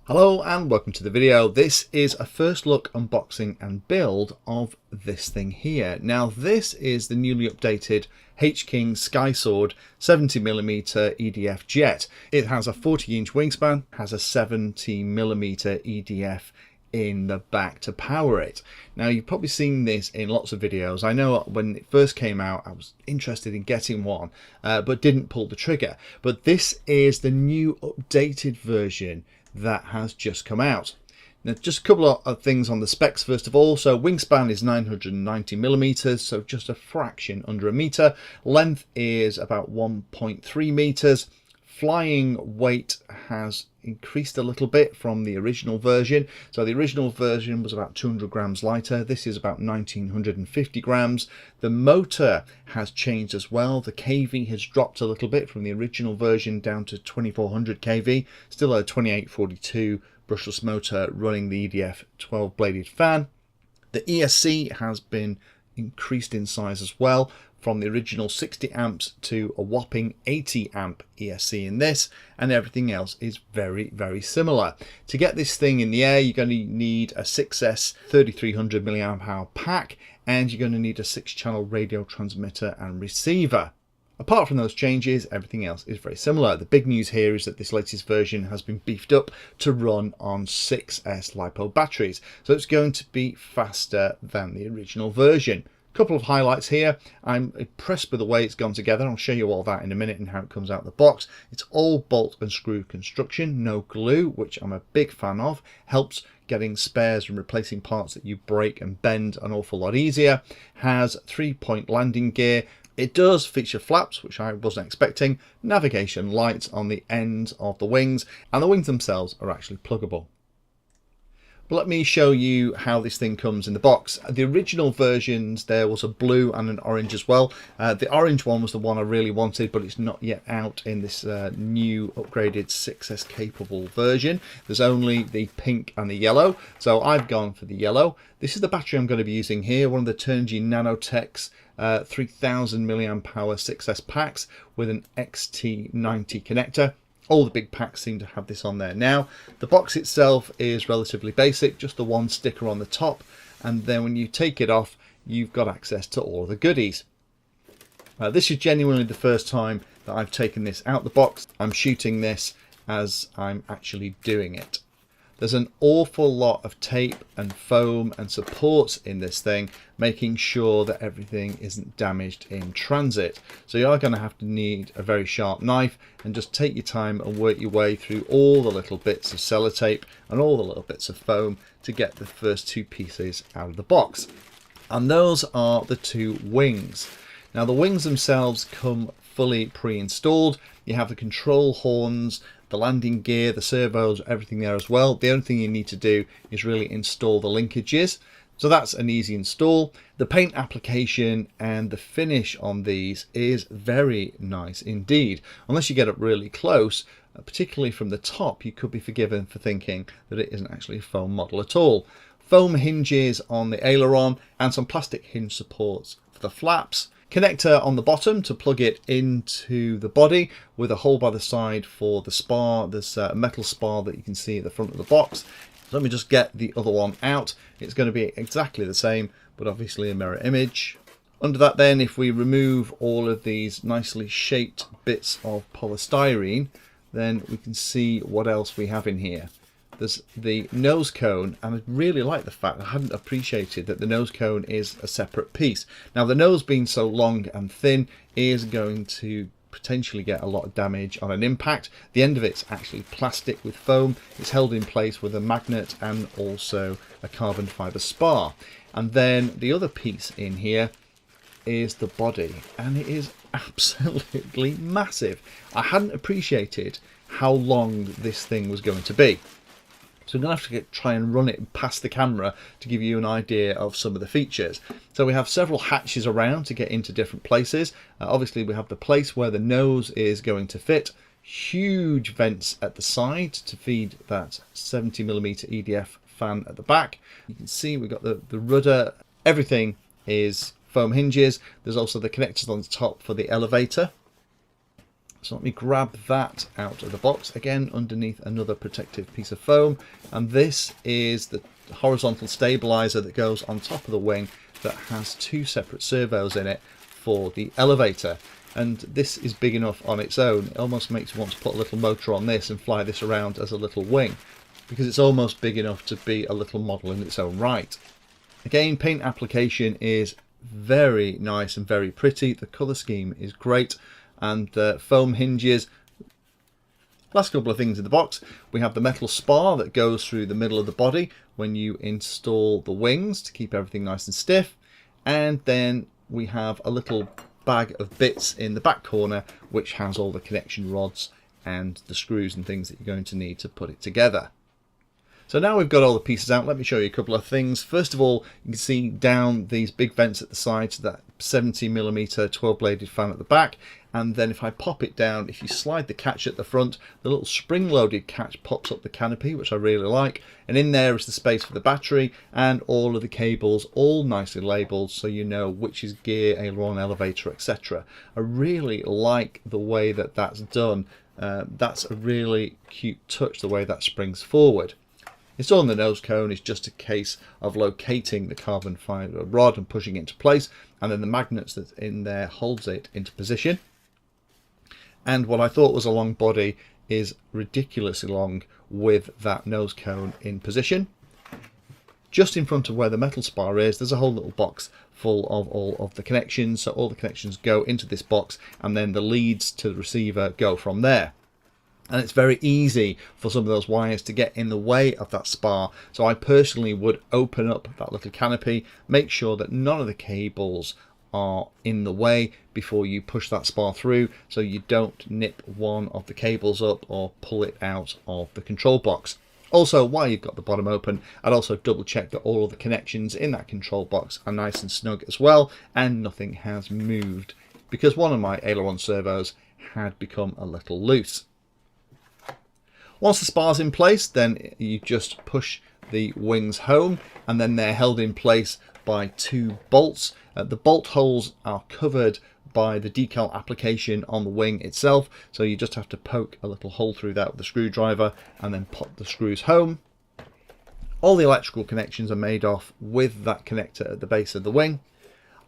Hello and welcome to the video. This is a first look unboxing and build of this thing here. Now this is the newly updated H-King Skysword 70mm EDF jet. It has a 40-inch wingspan, has a 70mm EDF in the back to power it. Now you've probably seen this in lots of videos. I know when it first came out I was interested in getting one but didn't pull the trigger. But this is the new updated version that has just come out. Now just a couple of things on the specs first of all. So wingspan is 990mm, so just a fraction under a meter. Length is about 1.3 meters. Flying weight has increased a little bit from the original version. So the original version was about 200 grams lighter. This is about 1950 grams. The motor has changed as well. The kV has dropped a little bit from the original version down to 2400 kV. Still a 2842 brushless motor running the EDF 12 bladed fan. The ESC has been increased in size as well, from the original 60 amps to a whopping 80 amp ESC in this, and everything else is very similar. To get this thing in the air, you're going to need a 6S 3300 mAh pack, and you're going to need a 6-channel radio transmitter and receiver. Apart from those changes, everything else is very similar. The big news here is that this latest version has been beefed up to run on 6S LiPo batteries, so it's going to be faster than the original version. Couple of highlights here. I'm impressed with the way it's gone together. I'll show you all that in a minute and how it comes out the box. It's all bolt and screw construction, no glue, which I'm a big fan of. Helps getting spares and replacing parts that you break and bend an awful lot easier. Has 3-point landing gear. It does feature flaps, which I wasn't expecting, navigation lights on the ends of the wings, and the wings themselves are actually pluggable. But let me show you how this thing comes in the box. The original versions, there was a blue and an orange as well. The orange one was the one I really wanted, but it's not yet out in this new upgraded 6S capable version. There's only the pink and the yellow, so I've gone for the yellow. This is the battery I'm going to be using here, one of the Turnigy Nanotech's 3000 mAh 6S packs with an XT90 connector. All the big packs seem to have this on there now. The box itself is relatively basic, just the one sticker on the top, and then when you take it off you've got access to all the goodies. This is genuinely the first time that I've taken this out the box. I'm shooting this as I'm actually doing it. There's an awful lot of tape and foam and supports in this thing, making sure that everything isn't damaged in transit. So you are going to have to need a very sharp knife and just take your time and work your way through all the little bits of sellotape and all the little bits of foam to get the first two pieces out of the box. And those are the two wings. Now the wings themselves come fully pre-installed. You have the control horns, the landing gear, the servos, everything there as well. The only thing you need to do is really install the linkages. So that's an easy install. The paint application and the finish on these is very nice indeed. Unless you get up really close, particularly from the top, you could be forgiven for thinking that it isn't actually a foam model at all. Foam hinges on the aileron and some plastic hinge supports for the flaps. Connector on the bottom to plug it into the body with a hole by the side for the spar. There's a metal spar that you can see at the front of the box. So let me just get the other one out. It's going to be exactly the same, but obviously a mirror image. Under that then, if we remove all of these nicely shaped bits of polystyrene, then we can see what else we have in here. There's the nose cone, and I really like the fact I hadn't appreciated that the nose cone is a separate piece. Now the nose being so long and thin is going to potentially get a lot of damage on an impact. The end of it's actually plastic with foam. It's held in place with a magnet and also a carbon fibre spar. And then the other piece in here is the body, and it is absolutely massive. I hadn't appreciated how long this thing was going to be. So I'm going to have to try and run it past the camera to give you an idea of some of the features. So we have several hatches around to get into different places. Obviously we have the place where the nose is going to fit. Huge vents at the side to feed that 70mm EDF fan at the back. You can see we've got the rudder. Everything is foam hinges. There's also the connectors on the top for the elevator. So let me grab that out of the box, again underneath another protective piece of foam, and this is the horizontal stabilizer that goes on top of the wing that has two separate servos in it for the elevator. And this is big enough on its own, it almost makes you want to put a little motor on this and fly this around as a little wing, because it's almost big enough to be a little model in its own right. Again, paint application is very nice and very pretty, the colour scheme is great, and foam hinges. Last couple of things in the box, we have the metal spar that goes through the middle of the body when you install the wings to keep everything nice and stiff, and then we have a little bag of bits in the back corner which has all the connection rods and the screws and things that you're going to need to put it together. So now we've got all the pieces out, let me show you a couple of things. First of all, you can see down these big vents at the side to that 70mm 12-bladed fan at the back, and then if I pop it down, if you slide the catch at the front, the little spring-loaded catch pops up the canopy, which I really like, and in there is the space for the battery and all of the cables, all nicely labelled so you know which is gear, aileron, elevator, etc. I really like the way that that's done. That's a really cute touch, the way that springs forward. Installing the nose cone is just a case of locating the carbon fibre rod and pushing it into place, and then the magnets that's in there holds it into position. And what I thought was a long body is ridiculously long with that nose cone in position. Just in front of where the metal spar is, there's a whole little box full of all of the connections. So all the connections go into this box, and then the leads to the receiver go from there. And it's very easy for some of those wires to get in the way of that spar. So I personally would open up that little canopy, make sure that none of the cables are in the way before you push that spar through, so you don't nip one of the cables up or pull it out of the control box. Also, while you've got the bottom open, I'd also double check that all of the connections in that control box are nice and snug as well, and nothing has moved, because one of my aileron servos had become a little loose. Once the spar's in place, then you just push the wings home, and then they're held in place by two bolts. The bolt holes are covered by the decal application on the wing itself, so you just have to poke a little hole through that with a screwdriver and then pop the screws home. All the electrical connections are made off with that connector at the base of the wing.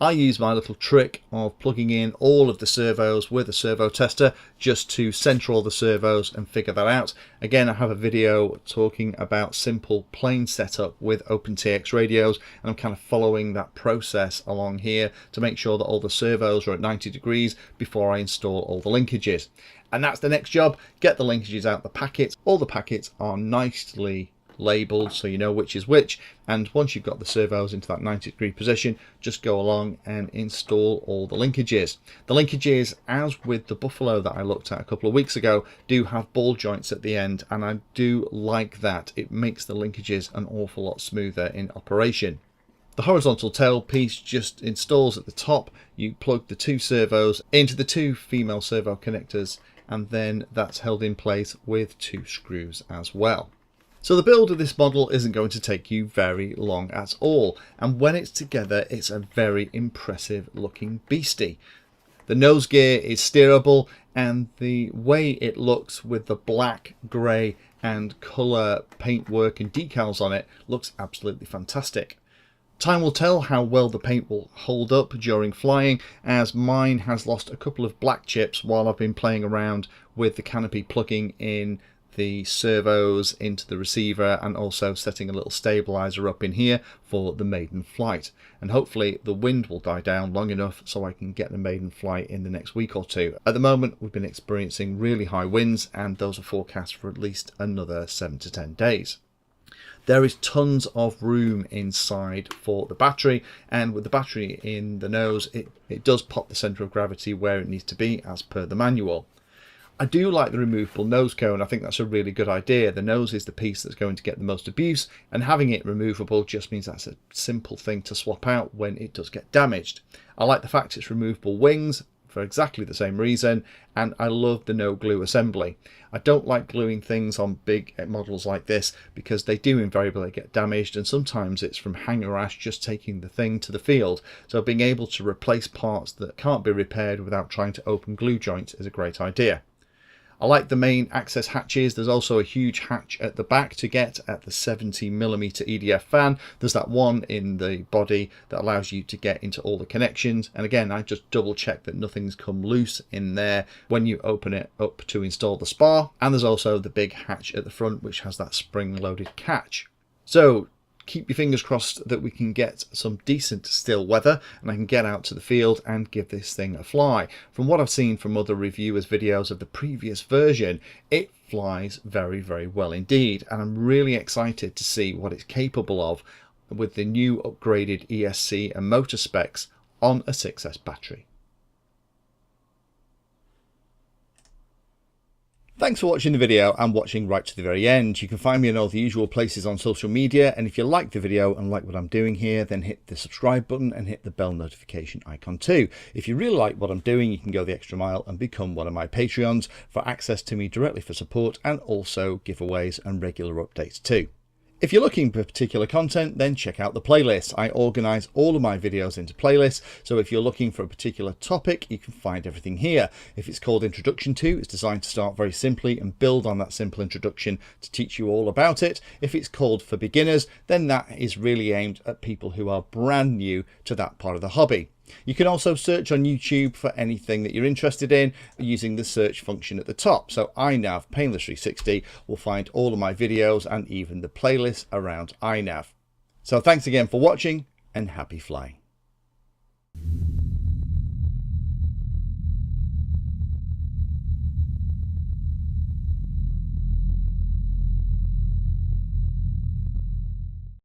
I use my little trick of plugging in all of the servos with a servo tester just to center all the servos and figure that out. Again, I have a video talking about simple plane setup with OpenTX radios, and I'm kind of following that process along here to make sure that all the servos are at 90 degrees before I install all the linkages. And that's the next job, get the linkages out the packets. All the packets are nicely labeled so you know which is which, and once you've got the servos into that 90-degree position, just go along and install all the linkages. The linkages, as with the Buffalo that I looked at a couple of weeks ago, do have ball joints at the end, and I do like that. It makes the linkages an awful lot smoother in operation. The horizontal tail piece just installs at the top. You plug the two servos into the two female servo connectors, and then that's held in place with two screws as well. So the build of this model isn't going to take you very long at all, and when it's together, it's a very impressive looking beastie. The nose gear is steerable, and the way it looks with the black, grey and colour paintwork and decals on it looks absolutely fantastic. Time will tell how well the paint will hold up during flying, as mine has lost a couple of black chips while I've been playing around with the canopy, plugging in the servos into the receiver and also setting a little stabilizer up in here for the maiden flight. And hopefully the wind will die down long enough so I can get the maiden flight in the next week or two. At the moment, we've been experiencing really high winds, and those are forecast for at least another 7 to 10 days. There is tons of room inside for the battery, and with the battery in the nose, it does pop the centre of gravity where it needs to be as per the manual. I do like the removable nose cone. I think that's a really good idea. The nose is the piece that's going to get the most abuse, and having it removable just means that's a simple thing to swap out when it does get damaged. I like the fact it's removable wings, for exactly the same reason, and I love the no glue assembly. I don't like gluing things on big models like this because they do invariably get damaged, and sometimes it's from hanger rash just taking the thing to the field. So being able to replace parts that can't be repaired without trying to open glue joints is a great idea. I like the main access hatches. There's also a huge hatch at the back to get at the 70mm EDF fan. There's that one in the body that allows you to get into all the connections. And again, I just double check that nothing's come loose in there when you open it up to install the spar. And there's also the big hatch at the front, which has that spring-loaded catch. So keep your fingers crossed that we can get some decent still weather and I can get out to the field and give this thing a fly. From what I've seen from other reviewers' videos of the previous version, it flies very, very well indeed, and I'm really excited to see what it's capable of with the new upgraded ESC and motor specs on a 6S battery. Thanks for watching the video and watching right to the very end. You can find me in all the usual places on social media, and if you like the video and like what I'm doing here, then hit the subscribe button and hit the bell notification icon too. If you really like what I'm doing, you can go the extra mile and become one of my Patreons for access to me directly for support, and also giveaways and regular updates too. If you're looking for particular content, then check out the playlist. I organise all of my videos into playlists, so if you're looking for a particular topic, you can find everything here. If it's called Introduction To, it's designed to start very simply and build on that simple introduction to teach you all about it. If it's called For Beginners, then that is really aimed at people who are brand new to that part of the hobby. You can also search on YouTube for anything that you're interested in using the search function at the top. So iNav Painless 360 will find all of my videos and even the playlist around iNav. So thanks again for watching and happy flying.